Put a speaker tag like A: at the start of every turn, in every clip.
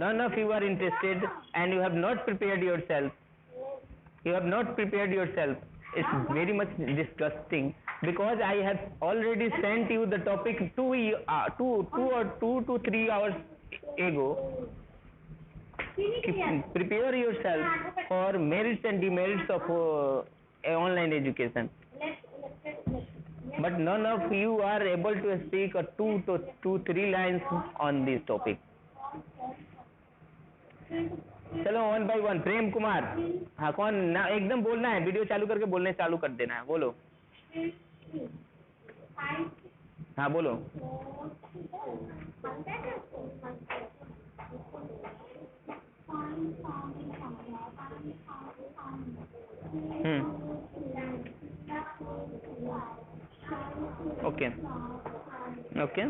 A: none of you are interested and you have not prepared yourself. You have not prepared yourself. It's very much disgusting because I have already sent you the topic 2 to 3 hours ago. Prepare yourself for merits and demerits of online education. But none of you are able to speak 2 to 3 lines on this topic. चलो 1 by 1. Prem Kumar, हाँ कौन ना, एकदम बोलना है, video चालू करके बोलने चालू कर देना है, बोलो. हाँ बोलो. Okay okay.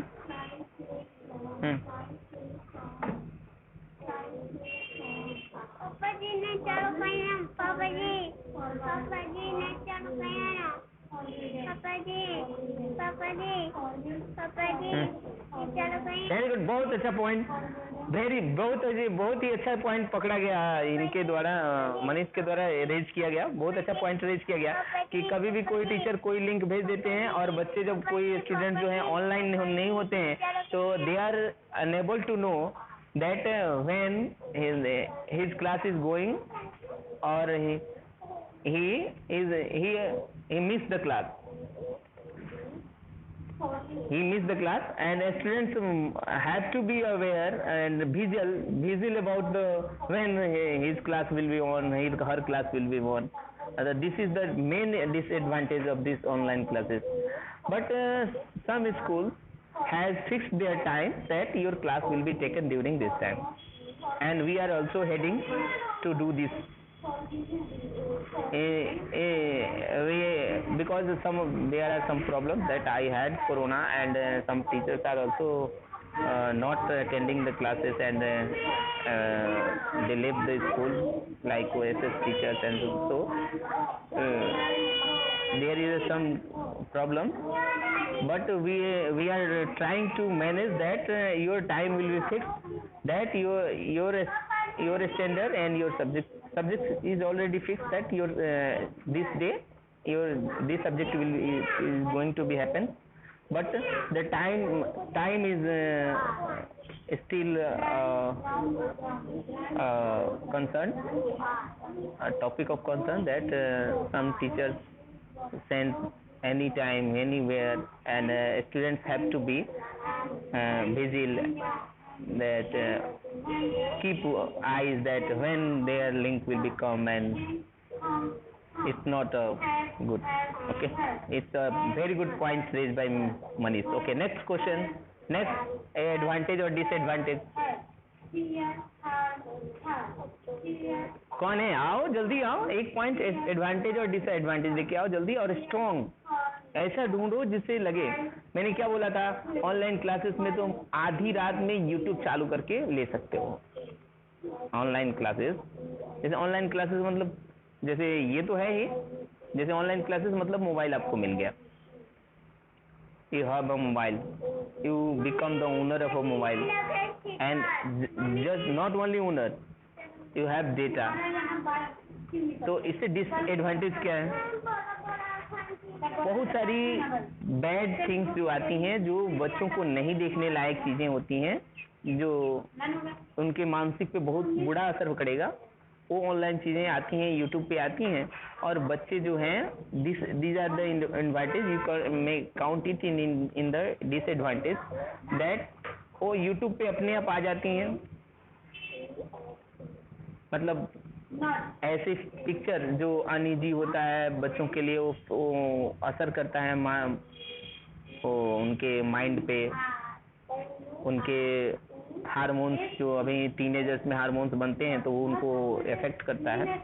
B: पापा जी ने चालू किया. पापा जी ने चालू किया. पापा जी चालू किया.
A: वेरी गुड, बहुत अच्छा पॉइंट. बहुत ही अच्छा पॉइंट पकड़ा गया इनके द्वारा, मनीष के द्वारा रेज किया गया. बहुत अच्छा पॉइंट रेज किया गया कि कभी भी कोई टीचर कोई लिंक भेज देते हैं और बच्चे जब कोई स्टूडेंट जो है ऑनलाइन नहीं होते हैं तो they are unable to know that when his class is going or he missed the class. He missed the class, and students have to be aware and visual about the when his class will be on, her class will be on. This is the main disadvantage of these online classes. But some schools has fixed their time that your class will be taken during this time, and we are also heading to do this because there are some problems that I had corona, and some teachers are also not attending the classes, and they left the school like OSS teachers, and so there is some problem. But we are trying to manage that. Your time will be fixed, that your standard and your subject is already fixed, that your this day this subject is going to be happen. But the time is still concern, a topic of concern, that some teachers send anytime, anywhere, and students have to be vigilant, that keep eyes that when their link will become, and it's not good. Okay, it's a very good point raised by Manish. Okay, next question. Next, advantage or disadvantage. कौन है? आओ जल्दी आओ, एक point advantage और disadvantage लेके आओ जल्दी, और स्ट्रॉन्ग ऐसा ढूंढो जिससे लगे. मैंने क्या बोला था, ऑनलाइन क्लासेस में तुम आधी रात में यूट्यूब चालू करके ले सकते हो. ऑनलाइन क्लासेस, जैसे ऑनलाइन क्लासेस मतलब जैसे ये तो है ही, जैसे ऑनलाइन क्लासेस मतलब मोबाइल आपको मिल गया. You have a mobile, you become the owner of a mobile, and just not only owner, you have data. तो इससे डिसएडवांटेज क्या है? बहुत सारी बैड थिंग्स जो आती हैं, जो बच्चों को नहीं देखने लायक चीजें होती हैं, जो उनके मानसिक पे बहुत बुरा असर पड़ेगा, वो ऑनलाइन चीजें आती हैं, यूट्यूब पे आती हैं, और बच्चे जो हैं these are the advantage, you may count it in the disadvantage, that वो यूट्यूब पे अपने आप आ जाती हैं. मतलब ऐसे पिक्चर जो अनईजी होता है बच्चों के लिए, वो असर करता है वो उनके माइंड पे, उनके हार्मोन्स, जो अभी टीनेजर्स में हार्मोन्स बनते हैं तो वो उनको इफेक्ट करता है.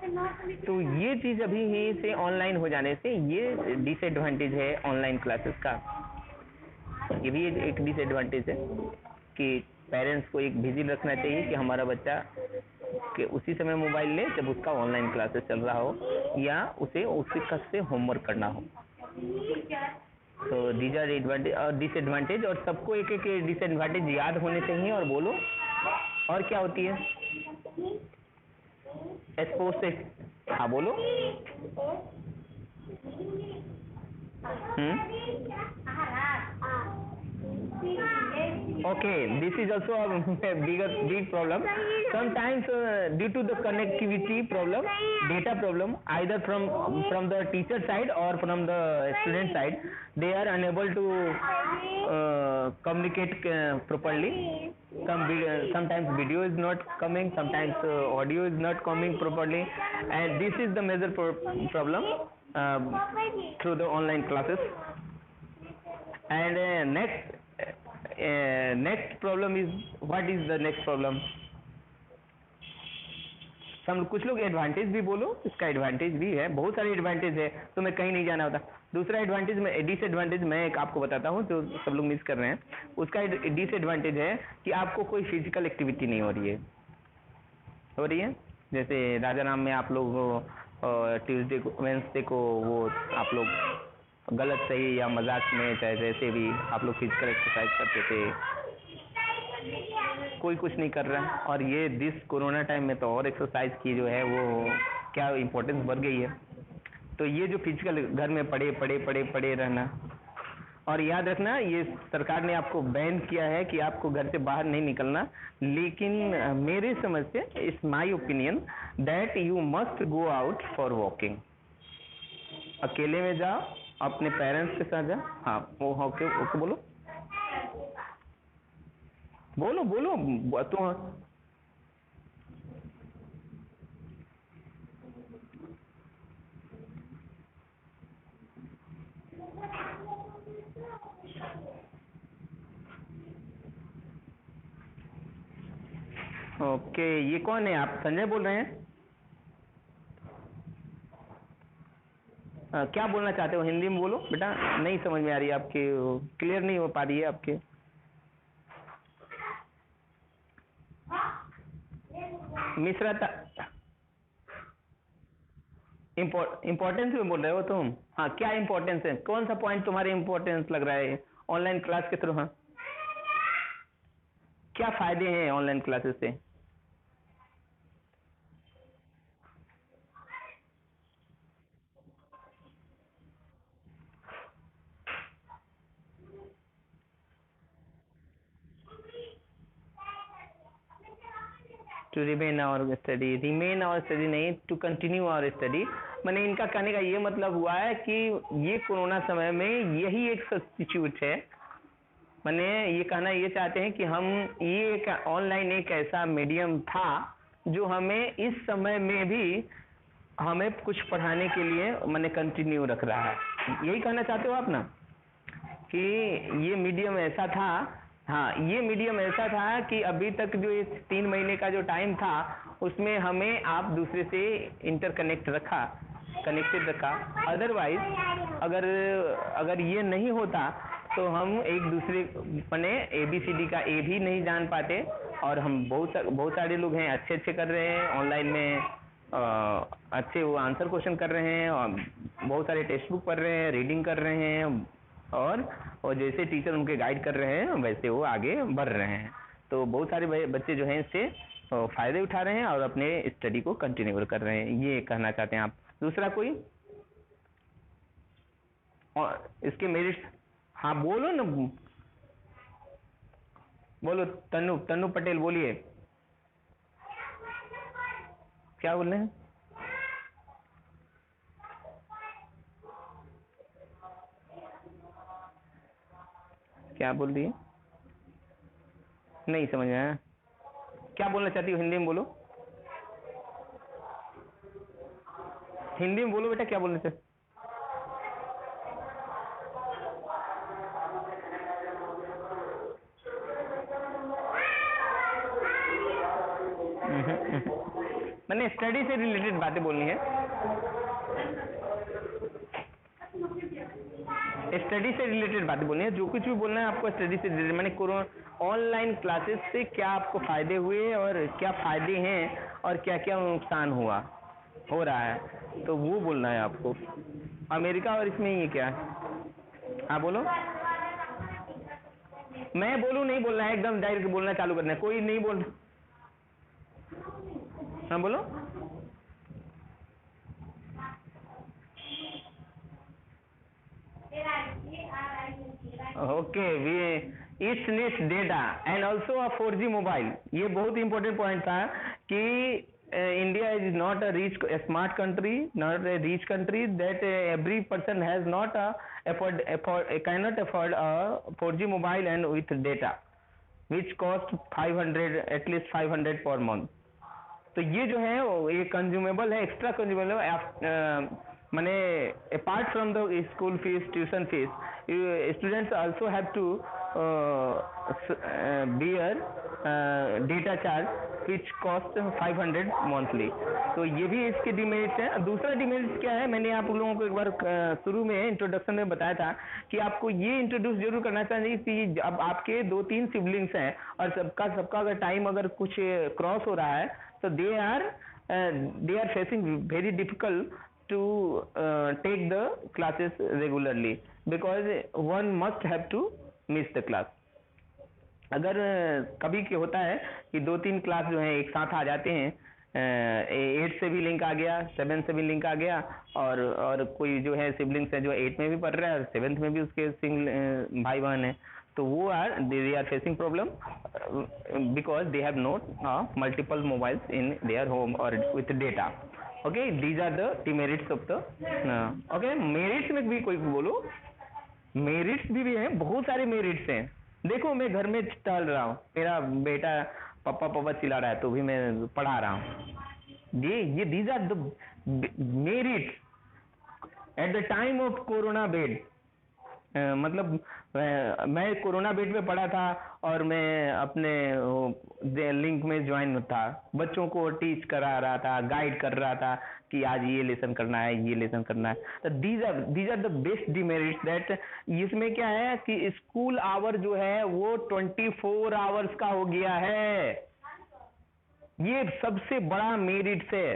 A: तो ये चीज अभी ही से ऑनलाइन हो जाने से ये डिसएडवांटेज है ऑनलाइन क्लासेस का. ये भी एक डिसएडवांटेज है कि पेरेंट्स को एक विजिल रखना चाहिए कि हमारा बच्चा कि उसी समय मोबाइल ले जब उसका ऑनलाइन क्लासेस चल रहा हो, या उसे उसी कस से होमवर्क करना हो. तो दीज आर एडवांटेज और डिसएडवांटेज, और सबको एक एक डिसएडवांटेज याद होने चाहिए. और बोलो और क्या होती है? स्पोर्ट्स से, हाँ बोलो। Okay, this is also a big problem. Sometimes due to the connectivity problem, data problem, either from the teacher side or from the student side, they are unable to communicate properly. Sometimes video is not coming, sometimes audio is not coming properly, and this is the major problem through the online classes. And next problem is, what is the next problem? कुछ लोग advantage भी बोलो, इसका advantage भी है, बहुत सारे advantage है, तो मैं कहीं नहीं जाना होता। दूसरा एडवांटेज में, डिसएडवांटेज मैं एक आपको बताता हूँ जो सब लोग मिस कर रहे हैं। उसका डिसएडवांटेज है कि आपको कोई फिजिकल एक्टिविटी नहीं हो रही है। जैसे राजाराम में आप लोग ट्यूसडे को, वेंसडे को वो आप लोग गलत सही या मजाक में चाहे जैसे भी आप लोग फिजिकल एक्सरसाइज करते थे, कोई कुछ नहीं कर रहा है। और ये दिस कोरोना टाइम में तो और एक्सरसाइज की जो है वो क्या इम्पोर्टेंस बढ़ गई है। तो ये जो फिजिकल घर में पड़े रहना, और याद रखना ये सरकार ने आपको बैन किया है कि आपको घर से बाहर नहीं निकलना, लेकिन मेरे समझ से, it's my opinion that you must go out for walking. अकेले में जाओ, अपने पेरेंट्स के साथ जाओ। हाँ वो ओके बोलो तो ओके। ये कौन है? आप संजय बोल रहे हैं? क्या बोलना चाहते हो? हिंदी में बोलो बेटा, नहीं समझ में आ रही है आपकी, क्लियर नहीं हो पा रही है आपके। मिश्रा इम्पोर्टेंस में बोल रहे हो तुम? हाँ, क्या इम्पोर्टेंस है? कौन सा पॉइंट तुम्हारे इम्पोर्टेंस लग रहा है ऑनलाइन क्लास के थ्रू? हाँ, क्या फायदे हैं ऑनलाइन क्लासेस से? टू रिमेन आवर स्टडी नहीं, टू कंटिन्यू आवर स्टडी। मैंने इनका कहने का ये मतलब हुआ है कि ये कोरोना समय में यही एक सब्स्टिट्यूट है। मैंने ये कहना ये चाहते हैं कि हम ये एक ऑनलाइन एक ऐसा मीडियम था जो हमें इस समय में भी हमें कुछ पढ़ाने के लिए मैंने कंटिन्यू रख रहा है। यही कहना चाहते हो आप ना, कि ये मीडियम ऐसा था। हाँ, ये मीडियम ऐसा था कि अभी तक जो ये 3 महीने का जो टाइम था उसमें हमें आप दूसरे से कनेक्टेड रखा। अदरवाइज अगर ये नहीं होता तो हम एक दूसरे मैंने ABCD का A भी नहीं जान पाते। और हम बहुत सारे लोग हैं अच्छे कर रहे हैं ऑनलाइन में, अच्छे वो आंसर क्वेश्चन कर रहे हैं, और बहुत सारे टेक्स्ट बुक पढ़ रहे हैं, रीडिंग कर रहे हैं, और जैसे टीचर उनके गाइड कर रहे हैं वैसे वो आगे बढ़ रहे हैं। तो बहुत सारे बच्चे जो हैं इससे फायदे उठा रहे हैं और अपने स्टडी को कंटिन्यू कर रहे हैं, ये कहना चाहते हैं आप। दूसरा कोई और इसके मेरिट्स? हाँ बोलो ना, बोलो। तन्नू पटेल बोलिए, क्या बोल रहे हैं? क्या बोल रही है? नहीं समझ में आया, क्या बोलना चाहती हो? हिंदी में बोलो, हिंदी में बोलो बेटा, क्या बोलना चाहती? मैंने स्टडी से रिलेटेड बातें बोलनी है, स्टडी से रिलेटेड बातें बोलनी है। जो कुछ भी बोलना है आपको स्टडी से रिलेटेड। मैंने कोरोना ऑनलाइन क्लासेस से क्या आपको फायदे हुए और क्या फायदे हैं और क्या क्या नुकसान हो रहा है, तो वो बोलना है आपको। अमेरिका और इसमें ये क्या है? हाँ बोलो। मैं बोलूँ नहीं बोलना है, एकदम डायरेक्ट बोलना चालू करना है, कोई नहीं बोल। हाँ बोलो। Okay, we it's needs data and also a 4G mobile. ये बहुत इंपॉर्टेंट पॉइंट था कि India is not a rich smart country, not a rich country, that every person has not cannot afford a 4G mobile and with data which cost 500 at least 500 per month. तो ये जो है ये consumable है, extra consumable है। माने apart from the school fees, tuition fees, students also have to bear data charge which cost 500 monthly. तो ये भी इसके डिमेरिट्स हैं। दूसरा डिमेरिट्स क्या है, मैंने आप लोगों को एक बार शुरू में इंट्रोडक्शन में बताया था कि आपको ये इंट्रोड्यूस जरूर करना चाहिए कि अब आपके 2-3 सिबलिंग्स हैं और सबका अगर टाइम अगर कुछ क्रॉस हो रहा है तो they are facing very difficult to take the classes regularly because one must have to miss the class। अगर कभी क्या होता है कि 2-3 क्लास जो है एक साथ आ जाते हैं, 8 से भी लिंक आ गया, 7 से भी लिंक आ गया, और कोई जो है सिबलिंग्स है जो 8 में भी पढ़ रहा है और 7th में भी उसके सिंगल भाई बहन है, तो वो they are facing problem because they have not multiple mobiles in their home or with data। okay, these are the demerits of the okay। merits में भी कोई बोलो, मेरिट्स भी हैं, बहुत सारे मेरिट्स हैं। देखो मैं घर में टहल रहा हूँ, मेरा बेटा पापा पापा चिल्ला रहा है तो भी मैं पढ़ा रहा हूँ। ये these are the merits at the time of corona bed. मतलब मैं कोरोना बेड पे पढ़ा था और मैं अपने लिंक में ज्वाइन था, बच्चों को टीच करा रहा था, गाइड कर रहा था कि आज ये लेसन करना है, ये लेसन करना है। तो these are the best demerits that. इसमें क्या है कि स्कूल आवर जो है वो 24 आवर्स का हो गया है। ये सबसे बड़ा मेरिट्स है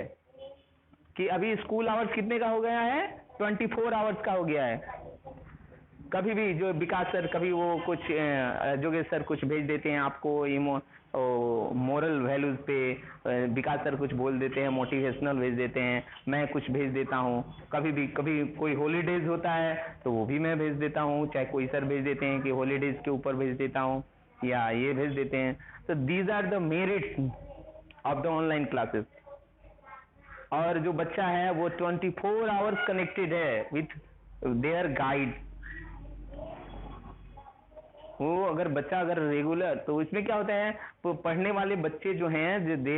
A: कि अभी स्कूल आवर्स कितने का हो गया है, 24 आवर्स का हो गया है। कभी भी जो विकास सर कभी वो कुछ जोगेश सर कुछ भेज देते हैं आपको मोरल वैल्यूज पे, विकास सर कुछ बोल देते हैं, मोटिवेशनल भेज देते हैं, मैं कुछ भेज देता हूँ। कभी कोई हॉलीडेज होता है तो वो भी मैं भेज देता हूँ, चाहे कोई सर भेज देते हैं कि हॉलीडेज के ऊपर भेज देता हूँ या ये भेज देते हैं। तो these are the merits of the online classes. और जो बच्चा है वो 24 आवर्स कनेक्टेड है विथ देयर गाइड। वो अगर बच्चा अगर रेगुलर, तो इसमें क्या होता है, तो पढ़ने वाले बच्चे जो हैं they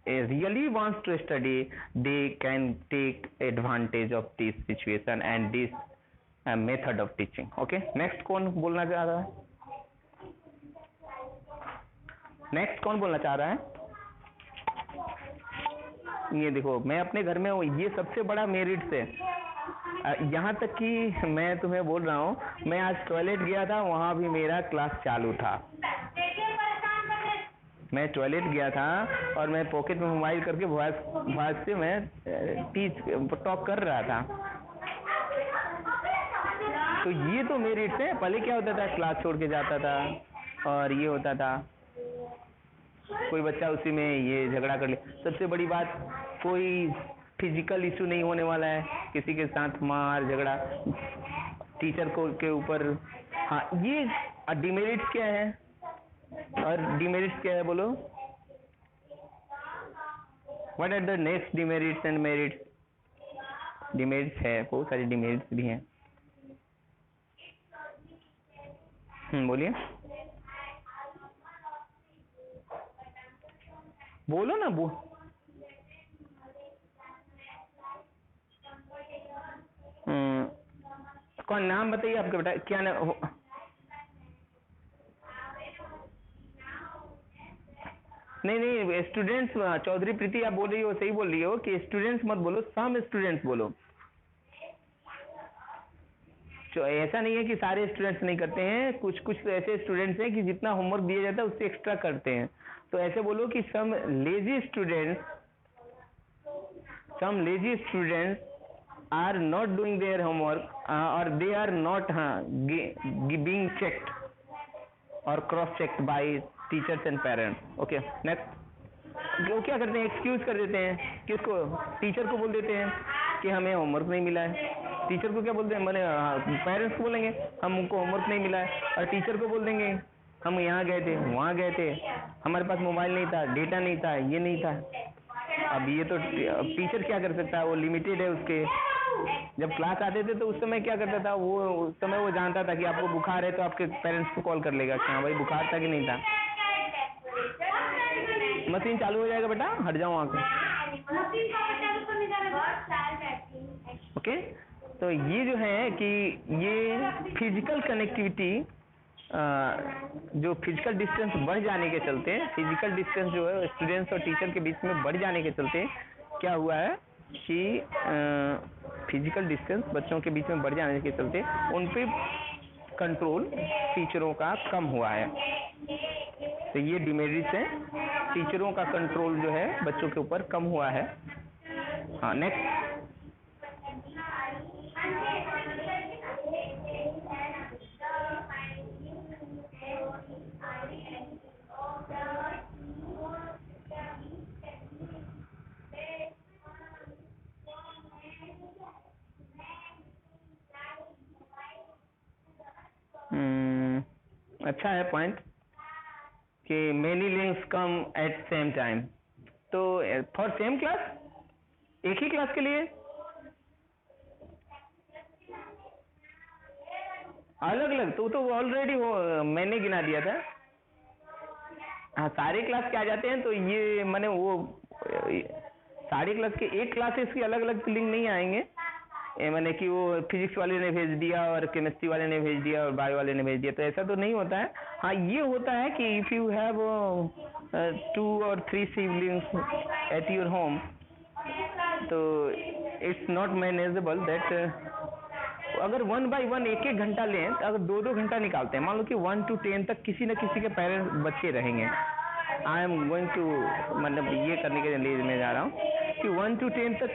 A: really wants to study, they can take advantage of this situation and this method of teaching. Okay, next कौन बोलना चाह रहा है? नेक्स्ट कौन बोलना चाह रहा है? ये देखो मैं अपने घर में हूँ, ये सबसे बड़ा मेरिट है। यहाँ तक कि मैं तुम्हें बोल रहा हूँ, मैं आज टॉयलेट गया था, वहां भी मेरा क्लास चालू था। मैं टॉयलेट गया था और मैं पॉकेट में मोबाइल करके वॉइस से मैं टॉक कर रहा था। तो ये तो मेरिट्स है। पहले क्या होता था, क्लास छोड़ के जाता था और ये होता था, कोई बच्चा उसी में ये झगड़ा कर ले। सबसे बड़ी बात, कोई फिजिकल इशू नहीं होने वाला है, किसी के साथ मार झगड़ा टीचर को के ऊपर। हाँ, ये डिमेरिट्स क्या है और डिमेरिट्स क्या है बोलो? What are the next demerits and merits? Demerits है, बहुत सारी डिमेरिट्स भी हैं। बोलिए, बोलो ना। कौन, नाम बताइए आपका बेटा, क्या नाम? नहीं, स्टूडेंट्स, चौधरी प्रीति आप बोल रही हो, सही बोल रही हो कि स्टूडेंट्स मत बोलो, सम स्टूडेंट्स बोलो। ऐसा नहीं है कि सारे स्टूडेंट्स नहीं करते हैं, कुछ ऐसे स्टूडेंट्स हैं कि जितना होमवर्क दिया जाता है उससे एक्स्ट्रा करते हैं। तो ऐसे बोलो कि some lazy students are not doing their homework or they are not being checked or cross checked by teachers and parents. Okay, next. वो क्या करते हैं, एक्सक्यूज कर देते हैं, किसको, टीचर को बोल देते हैं कि हमें होमवर्क नहीं मिला है। टीचर को क्या बोलते हैं, मैंने पेरेंट्स को बोलेंगे हमको होमवर्क नहीं मिला है, और टीचर को बोल देंगे हम यहाँ गए थे, वहाँ गए थे, हमारे पास मोबाइल नहीं था, डेटा नहीं था, ये नहीं था। अब ये तो टीचर क्या कर सकता है, वो लिमिटेड है उसके। जब क्लास आते थे तो उस समय क्या करता था वो, उस समय वो जानता था कि आपको बुखार है तो आपके पेरेंट्स को कॉल कर लेगा कि हाँ भाई बुखार था कि नहीं था। मशीन चालू हो जाएगा बेटा, हट जाओ वहाँ से। ओके, तो ये जो है कि ये फिजिकल कनेक्टिविटी, जो फिजिकल डिस्टेंस बढ़ जाने के चलते, फिजिकल डिस्टेंस जो है स्टूडेंट्स और टीचर के बीच में बढ़ जाने के चलते क्या हुआ है कि फिजिकल डिस्टेंस बच्चों के बीच में बढ़ जाने के चलते उन पे कंट्रोल टीचरों का कम हुआ है। तो ये डिमेरिट्स है, टीचरों का कंट्रोल जो है बच्चों के ऊपर कम हुआ है। हाँ, नेक्स्ट। अच्छा है पॉइंट कि मेनी लिंक्स कम एट सेम टाइम। तो फॉर सेम क्लास, एक ही क्लास के लिए अलग अलग, तो ऑलरेडी वो मैंने गिना दिया था। हाँ, सारे क्लास के आ जाते हैं तो ये मैंने वो सारे क्लास के, एक क्लासेस की अलग अलग लिंक नहीं आएंगे। मैंने कि वो फिजिक्स वाले ने भेज दिया और केमिस्ट्री वाले ने भेज दिया और बायो वाले ने भेज दिया, तो ऐसा तो नहीं होता है। हाँ, ये होता है कि if you have 2 or 3 siblings at your home, तो इट्स नॉट मैनेजेबल दैट अगर 1 by 1 एक एक घंटा लें, तो अगर 2-2 घंटा निकालते हैं, मान लो कि 1 to 10 तक किसी न किसी के पेरेंट्स बच्चे रहेंगे। आई एम गोइंग टू, मतलब ये करने के लिए मैं जा रहा हूँ कि 1 to 10 तक